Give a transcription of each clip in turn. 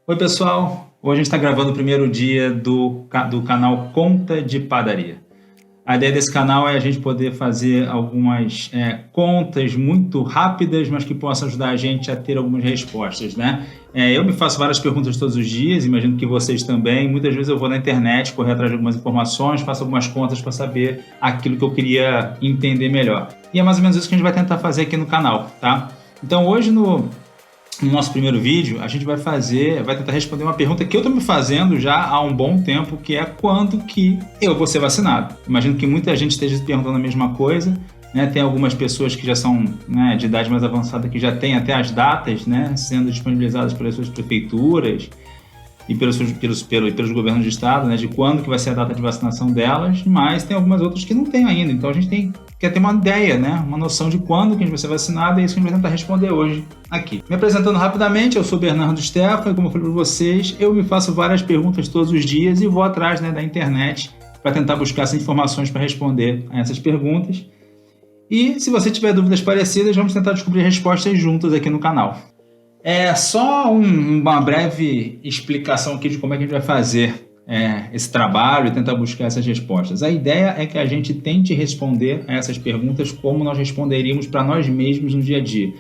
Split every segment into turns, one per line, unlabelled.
Oi, pessoal! Hoje a gente está gravando o primeiro dia do canal Conta de Padaria. A ideia desse canal é a gente poder fazer algumas contas muito rápidas, mas que possam ajudar a gente a ter algumas respostas, né? Eu me faço várias perguntas todos os dias, imagino que vocês também. Muitas vezes eu vou na internet, correr atrás de algumas informações, faço algumas contas para saber aquilo que eu queria entender melhor. E é mais ou menos isso que a gente vai tentar fazer aqui no canal, tá? Então hoje no nosso primeiro vídeo, a gente vai tentar responder uma pergunta que eu estou me fazendo já há um bom tempo, que é quando que eu vou ser vacinado. Imagino que muita gente esteja se perguntando a mesma coisa, né? Tem algumas pessoas que já são, né, de idade mais avançada, que já têm até as datas, né, sendo disponibilizadas pelas suas prefeituras e pelos governos de estado, né, de quando que vai ser a data de vacinação delas, mas tem algumas outras que não tem ainda. Então a gente quer ter uma ideia, né, uma noção de quando que a gente vai ser vacinado, e é isso que a gente vai tentar responder hoje aqui. Me apresentando rapidamente, eu sou Bernardo Stefan, e como eu falei para vocês, eu me faço várias perguntas todos os dias e vou atrás, né, da internet para tentar buscar essas informações para responder a essas perguntas. E se você tiver dúvidas parecidas, vamos tentar descobrir respostas juntos aqui no canal. Só uma breve explicação aqui de como é que a gente vai fazer esse trabalho e tentar buscar essas respostas. A ideia é que a gente tente responder a essas perguntas como nós responderíamos para nós mesmos no dia a dia.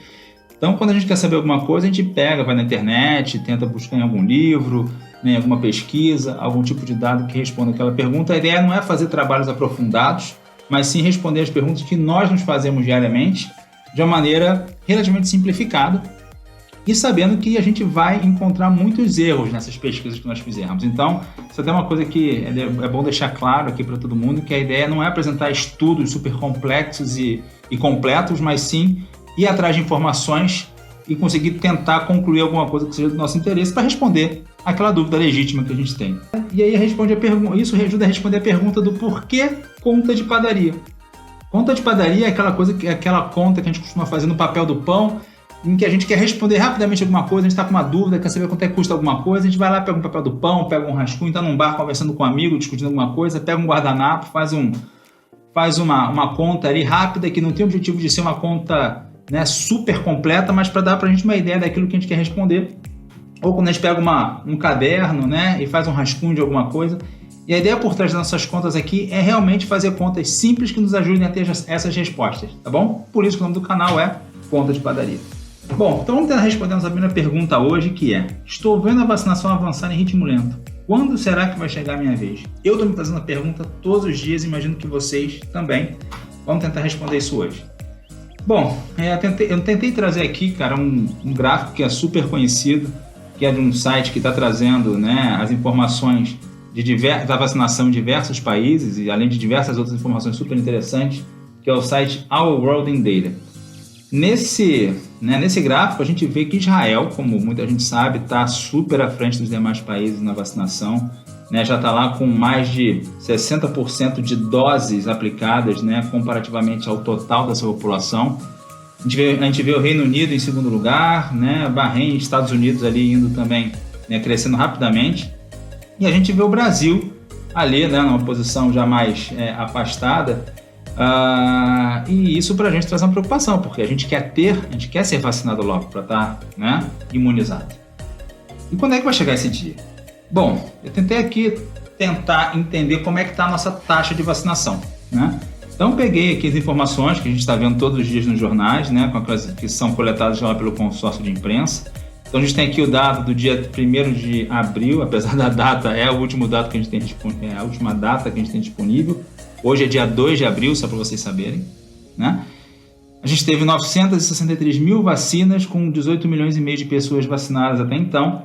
Então, quando a gente quer saber alguma coisa, a gente vai na internet, tenta buscar em algum livro, né, alguma pesquisa, algum tipo de dado que responda aquela pergunta. A ideia não é fazer trabalhos aprofundados, mas sim responder as perguntas que nós nos fazemos diariamente de uma maneira relativamente simplificada, e sabendo que a gente vai encontrar muitos erros nessas pesquisas que nós fizermos. Então, isso é até uma coisa que é bom deixar claro aqui para todo mundo, que a ideia não é apresentar estudos super complexos e completos, mas sim ir atrás de informações e conseguir tentar concluir alguma coisa que seja do nosso interesse para responder aquela dúvida legítima que a gente tem. E aí isso ajuda a responder a pergunta do porquê conta de padaria. Conta de padaria é aquela conta que a gente costuma fazer no papel do pão, em que a gente quer responder rapidamente alguma coisa, a gente está com uma dúvida, quer saber quanto é que custa alguma coisa, a gente vai lá, pega um papel do pão, pega um rascunho, está num bar conversando com um amigo, discutindo alguma coisa, pega um guardanapo, faz uma conta ali rápida, que não tem o objetivo de ser uma conta, né, super completa, mas para dar para a gente uma ideia daquilo que a gente quer responder. Ou quando a gente pega um caderno, né, e faz um rascunho de alguma coisa. E a ideia por trás das nossas contas aqui é realmente fazer contas simples que nos ajudem a ter essas respostas, tá bom? Por isso que o nome do canal é Conta de Padaria. Bom, então vamos tentar responder a nossa primeira pergunta hoje, que é: estou vendo a vacinação avançar em ritmo lento. Quando será que vai chegar a minha vez? Eu estou me fazendo a pergunta todos os dias, imagino que vocês também. Vamos tentar responder isso hoje. Bom, eu tentei trazer aqui, cara, um gráfico que é super conhecido, que é de um site que está trazendo, né, as informações da vacinação em diversos países, e além de diversas outras informações super interessantes, que é o site Our World in Data. Nesse gráfico, a gente vê que Israel, como muita gente sabe, está super à frente dos demais países na vacinação, né? Já está lá com mais de 60% de doses aplicadas, né, comparativamente ao total da sua população. A gente vê o Reino Unido em segundo lugar, né, Bahrein e Estados Unidos ali indo também, né, crescendo rapidamente. E a gente vê o Brasil ali, né, numa posição já mais afastada. E isso pra gente traz uma preocupação, porque a gente quer ser vacinado logo para estar, né, imunizado. E quando é que vai chegar esse dia? Bom, eu tentei aqui tentar entender como é que está a nossa taxa de vacinação, né? Então peguei aqui as informações que a gente está vendo todos os dias nos jornais, né, com aquelas que são coletadas lá pelo consórcio de imprensa. Então a gente tem aqui o dado do dia 1º de abril, apesar da data, é o último dado que a gente tem disponível, a última data que a gente tem disponível. Hoje é dia 2 de abril, só para vocês saberem, né? A gente teve 963 mil vacinas, com 18 milhões e meio de pessoas vacinadas até então.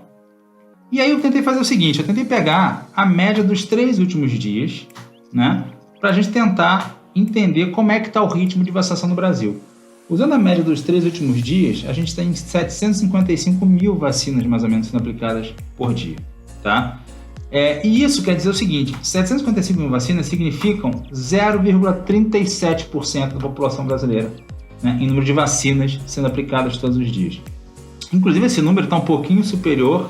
E aí eu tentei fazer o seguinte, eu tentei pegar a média dos 3 últimos dias, né, para a gente tentar entender como é que está o ritmo de vacinação no Brasil. Usando a média dos 3 últimos dias, a gente tem 755 mil vacinas mais ou menos sendo aplicadas por dia, tá? E isso quer dizer o seguinte: 755 mil vacinas significam 0,37% da população brasileira, né, em número de vacinas sendo aplicadas todos os dias. Inclusive, esse número está um pouquinho superior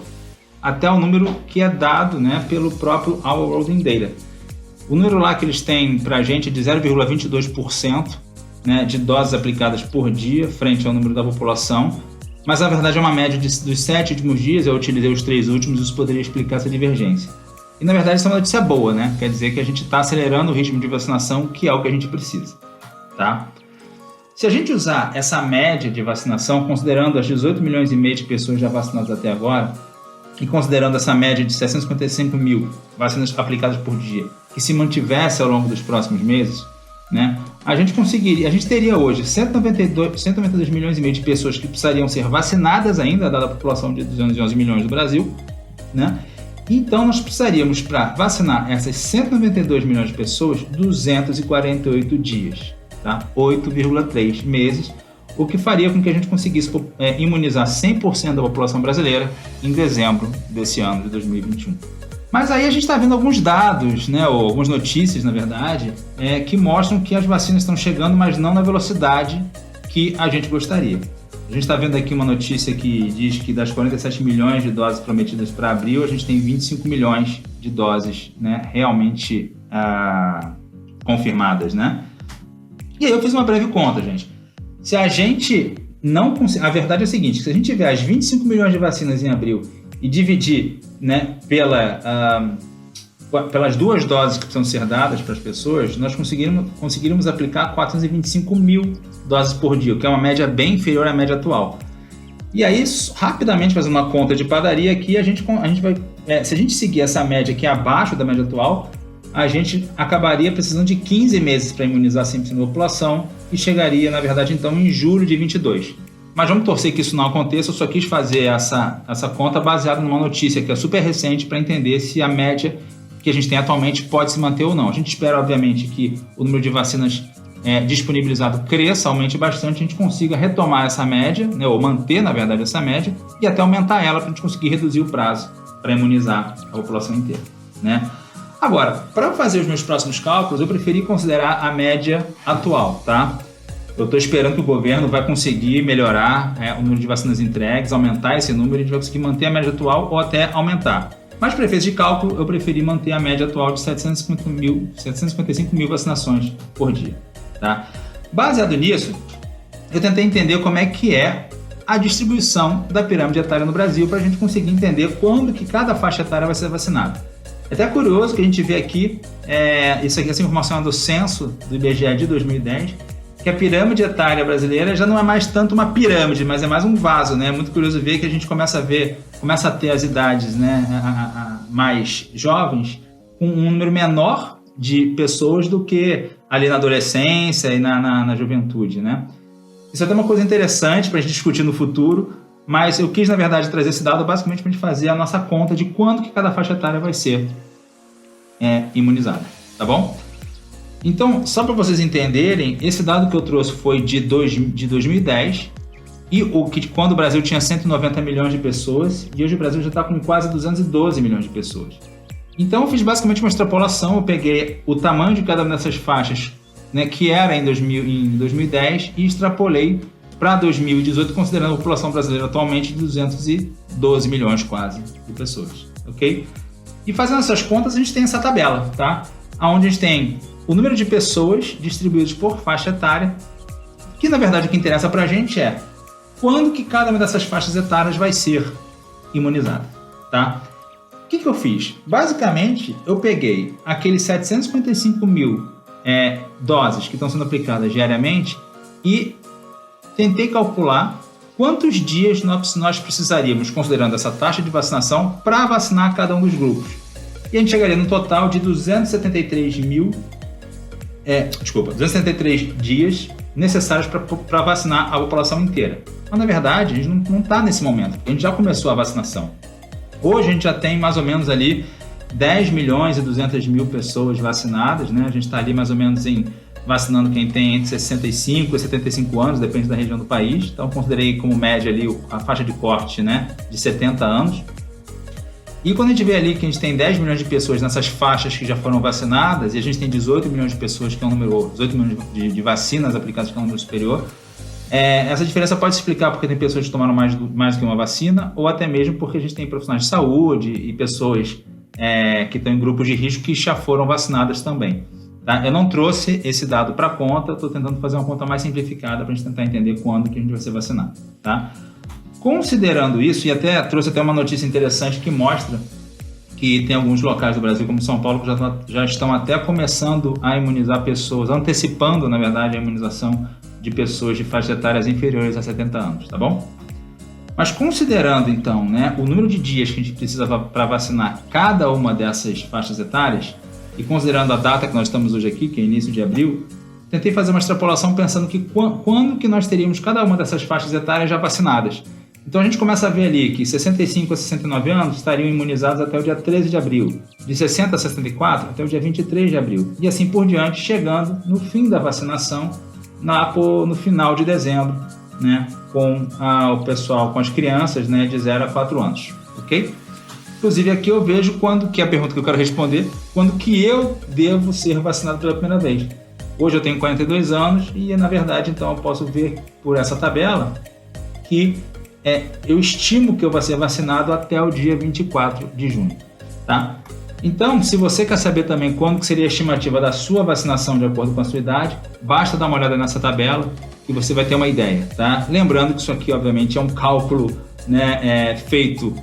até o número que é dado, né, pelo próprio Our World in Data. O número lá que eles têm para a gente é de 0,22%, né, de doses aplicadas por dia frente ao número da população. mas na verdade é uma média dos 7 últimos dias, eu utilizei os 3 últimos, isso poderia explicar essa divergência. E na verdade isso é uma notícia boa, né? Quer dizer que a gente está acelerando o ritmo de vacinação, que é o que a gente precisa, tá? Se a gente usar essa média de vacinação, considerando as 18 milhões e meio de pessoas já vacinadas até agora, e considerando essa média de 755 mil vacinas aplicadas por dia, que se mantivesse ao longo dos próximos meses, né, a gente teria hoje 192 milhões e meio de pessoas que precisariam ser vacinadas ainda, dada a população de 211 milhões do Brasil, né? Então nós precisaríamos, para vacinar essas 192 milhões de pessoas, 248 dias, tá? 8,3 meses, o que faria com que a gente conseguisse imunizar 100% da população brasileira em dezembro desse ano de 2021. Mas aí a gente está vendo alguns dados, né, ou algumas notícias, na verdade, que mostram que as vacinas estão chegando, mas não na velocidade que a gente gostaria. A gente está vendo aqui uma notícia que diz que das 47 milhões de doses prometidas para abril, a gente tem 25 milhões de doses, né, realmente confirmadas, né? E aí eu fiz uma breve conta, gente. Se a gente não conseguir... A verdade é a seguinte, se a gente tiver as 25 milhões de vacinas em abril e dividir, né, pelas 2 doses que precisam ser dadas para as pessoas, nós conseguiríamos aplicar 425 mil doses por dia, o que é uma média bem inferior à média atual. E aí, rapidamente fazendo uma conta de padaria aqui, a gente vai... se a gente seguir essa média que é abaixo da média atual, a gente acabaria precisando de 15 meses para imunizar 100% da população e chegaria, na verdade, então, em julho de 22. Mas vamos torcer que isso não aconteça, eu só quis fazer essa conta baseada numa notícia que é super recente para entender se a média que a gente tem atualmente pode se manter ou não. A gente espera, obviamente, que o número de vacinas disponibilizado cresça, aumente bastante, a gente consiga retomar essa média, né, ou manter, na verdade, essa média, e até aumentar ela para a gente conseguir reduzir o prazo para imunizar a população inteira, né? Agora, para fazer os meus próximos cálculos, eu preferi considerar a média atual, tá? Eu estou esperando que o governo vai conseguir melhorar o número de vacinas entregues, aumentar esse número, e a gente vai conseguir manter a média atual ou até aumentar. Mas para efeitos de cálculo, eu preferi manter a média atual de 755 mil vacinações por dia, tá? Baseado nisso, eu tentei entender como é que é a distribuição da pirâmide etária no Brasil para a gente conseguir entender quando que cada faixa etária vai ser vacinada. É até curioso que a gente vê aqui, essa informação é do censo do IBGE de 2010, que a pirâmide etária brasileira já não é mais tanto uma pirâmide, mas é mais um vaso, né? É muito curioso ver que a gente começa a ter as idades, né, mais jovens com um número menor de pessoas do que ali na adolescência e na juventude, né? Isso é até uma coisa interessante para a gente discutir no futuro, mas eu quis, na verdade, trazer esse dado basicamente para a gente fazer a nossa conta de quando que cada faixa etária vai ser imunizada, tá bom? Então, só para vocês entenderem, esse dado que eu trouxe foi de 2010, e quando o Brasil tinha 190 milhões de pessoas, e hoje o Brasil já está com quase 212 milhões de pessoas. Então, eu fiz basicamente uma extrapolação, eu peguei o tamanho de cada uma dessas faixas, né, que era em 2010, e extrapolei para 2018, considerando a população brasileira atualmente de 212 milhões quase de pessoas, ok? E fazendo essas contas, a gente tem essa tabela, tá? Onde a gente tem o número de pessoas distribuídas por faixa etária, que na verdade o que interessa para a gente é quando que cada uma dessas faixas etárias vai ser imunizada, tá? O que eu fiz? Basicamente, eu peguei aqueles 755 mil doses que estão sendo aplicadas diariamente e tentei calcular quantos dias nós precisaríamos, considerando essa taxa de vacinação, para vacinar cada um dos grupos. E a gente chegaria no total de 273 dias necessários para vacinar a população inteira. Mas, na verdade, a gente não está nesse momento. A gente já começou a vacinação. Hoje, a gente já tem mais ou menos ali 10 milhões e 200 mil pessoas vacinadas, né? A gente está ali mais ou menos vacinando quem tem entre 65 e 75 anos, depende da região do país. Então, considerei como média ali a faixa de corte, né, de 70 anos. E quando a gente vê ali que a gente tem 10 milhões de pessoas nessas faixas que já foram vacinadas, e a gente tem 18 milhões de pessoas, que é um número, 18 milhões de vacinas aplicadas, que é um número superior, essa diferença pode se explicar porque tem pessoas que tomaram mais do que uma vacina, ou até mesmo porque a gente tem profissionais de saúde e pessoas que estão em grupos de risco que já foram vacinadas também. Tá? Eu não trouxe esse dado para a conta, estou tentando fazer uma conta mais simplificada para a gente tentar entender quando que a gente vai ser vacinado. Tá? considerando isso, e até trouxe até uma notícia interessante que mostra que tem alguns locais do Brasil, como São Paulo, que já estão até começando a imunizar pessoas, antecipando, na verdade, a imunização de pessoas de faixas etárias inferiores a 70 anos, tá bom? Mas considerando, então, né, o número de dias que a gente precisa para vacinar cada uma dessas faixas etárias, e considerando a data que nós estamos hoje aqui, que é início de abril, tentei fazer uma extrapolação pensando que quando que nós teríamos cada uma dessas faixas etárias já vacinadas. Então a gente começa a ver ali que 65 a 69 anos estariam imunizados até o dia 13 de abril, de 60 a 64 até o dia 23 de abril, e assim por diante, chegando no fim da vacinação, no final de dezembro, né, com o pessoal, com as crianças, né, de 0 a 4 anos, ok? Inclusive aqui eu vejo quando, que é a pergunta que eu quero responder, quando que eu devo ser vacinado pela primeira vez. Hoje eu tenho 42 anos e, na verdade, então eu posso ver por essa tabela que eu estimo que eu vou ser vacinado até o dia 24 de junho, tá? Então, se você quer saber também quando que seria a estimativa da sua vacinação de acordo com a sua idade, basta dar uma olhada nessa tabela que você vai ter uma ideia, tá? Lembrando que isso aqui, obviamente, é um cálculo, né, feito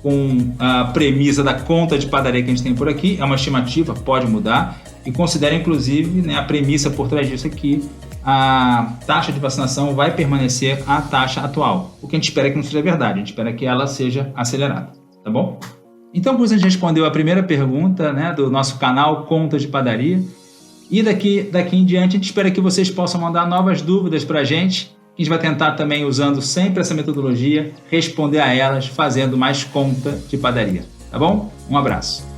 com a premissa da conta de padaria que a gente tem por aqui, é uma estimativa, pode mudar, e considera, inclusive, né, a premissa por trás disso aqui, a taxa de vacinação vai permanecer a taxa atual. O que a gente espera é que não seja verdade, a gente espera que ela seja acelerada, tá bom? Então, por isso a gente respondeu a primeira pergunta, né, do nosso canal Conta de Padaria, e daqui em diante a gente espera que vocês possam mandar novas dúvidas para a gente vai tentar também, usando sempre essa metodologia, responder a elas fazendo mais conta de padaria, tá bom? Um abraço.